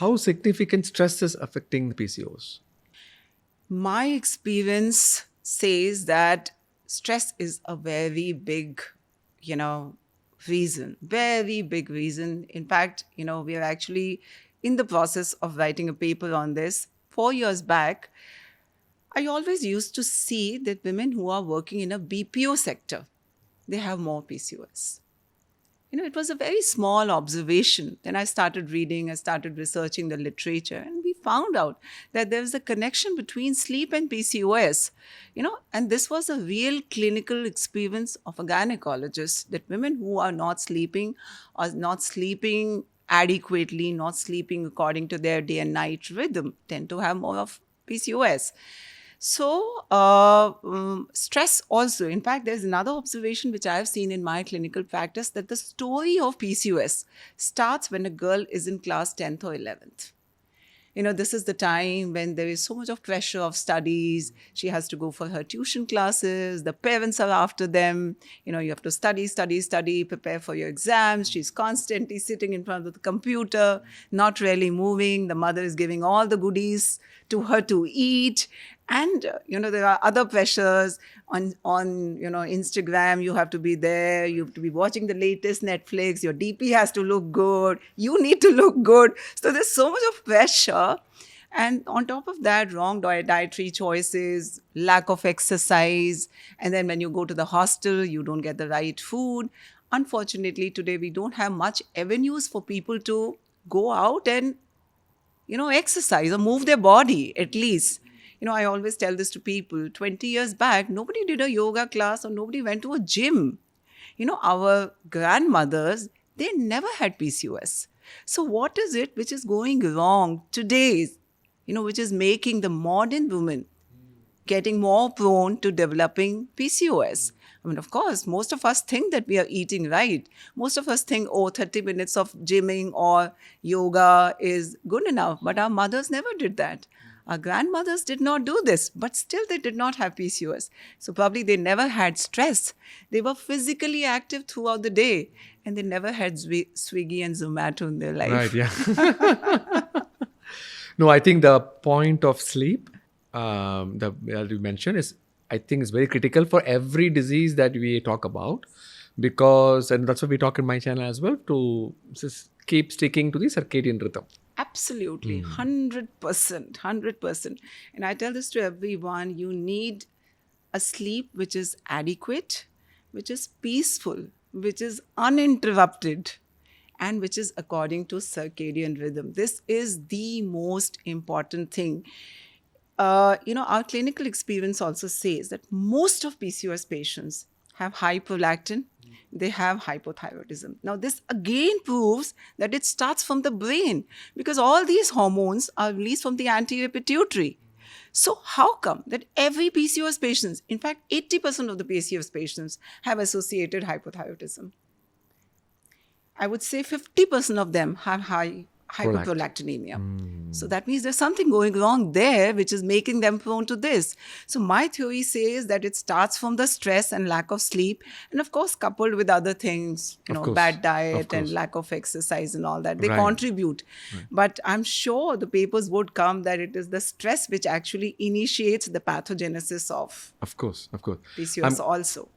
how significant stress is affecting the PCOS? My experience says that stress is a very big, reason, very big reason. In fact, we are actually in the process of writing a paper on this. 4 years back, I always used to see that women who are working in a BPO sector, they have more PCOS. It was a very small observation. Then I started reading, I started researching the literature, and we found out that there is a connection between sleep and PCOS. And this was a real clinical experience of a gynecologist, that women who are not sleeping or not sleeping adequately, not sleeping according to their day and night rhythm, tend to have more of PCOS. So, stress also. In fact, there's another observation which I have seen in my clinical practice, that the story of PCOS starts when a girl is in class 10th or 11th. This is the time when there is so much of pressure of studies. She has to go for her tuition classes. The parents are after them. You have to study, study, study, prepare for your exams. She's constantly sitting in front of the computer, not really moving. The mother is giving all the goodies to her to eat. And, there are other pressures on Instagram. You have to be there. You have to be watching the latest Netflix. Your DP has to look good. You need to look good. So there's so much of pressure. And on top of that, wrong dietary choices, lack of exercise. And then when you go to the hostel, you don't get the right food. Unfortunately, today we don't have much avenues for people to go out and, exercise or move their body at least. I always tell this to people, 20 years back, nobody did a yoga class or nobody went to a gym. Our grandmothers, they never had PCOS. So what is it which is going wrong today, which is making the modern woman getting more prone to developing PCOS? I mean, of course, most of us think that we are eating right. Most of us think, 30 minutes of gymming or yoga is good enough. But our mothers never did that. Our grandmothers did not do this, but still they did not have PCOS. So probably they never had stress. They were physically active throughout the day, and they never had Swiggy and Zomato in their life. Right, yeah. No, I think the point of sleep that you mentioned is, I think, is very critical for every disease that we talk about, because, and that's what we talk in my channel as well, to just keep sticking to the circadian rhythm. Absolutely, 100%, 100%. And I tell this to everyone, you need a sleep which is adequate, which is peaceful, which is uninterrupted, and which is according to circadian rhythm. This is the most important thing. Our clinical experience also says that most of PCOS patients have high prolactin, they have hypothyroidism. Now, this again proves that it starts from the brain, because all these hormones are released from the anterior pituitary. So how come that every PCOS patients, in fact, 80% of the PCOS patients have associated hypothyroidism? I would say 50% of them have high hyperprolactinemia. So that means there's something going wrong there, which is making them prone to this. So my theory says that it starts from the stress and lack of sleep, and of course coupled with other things, bad diet and lack of exercise and all that. They contribute. Right. But I'm sure the papers would come that it is the stress which actually initiates the pathogenesis of course PCOS also.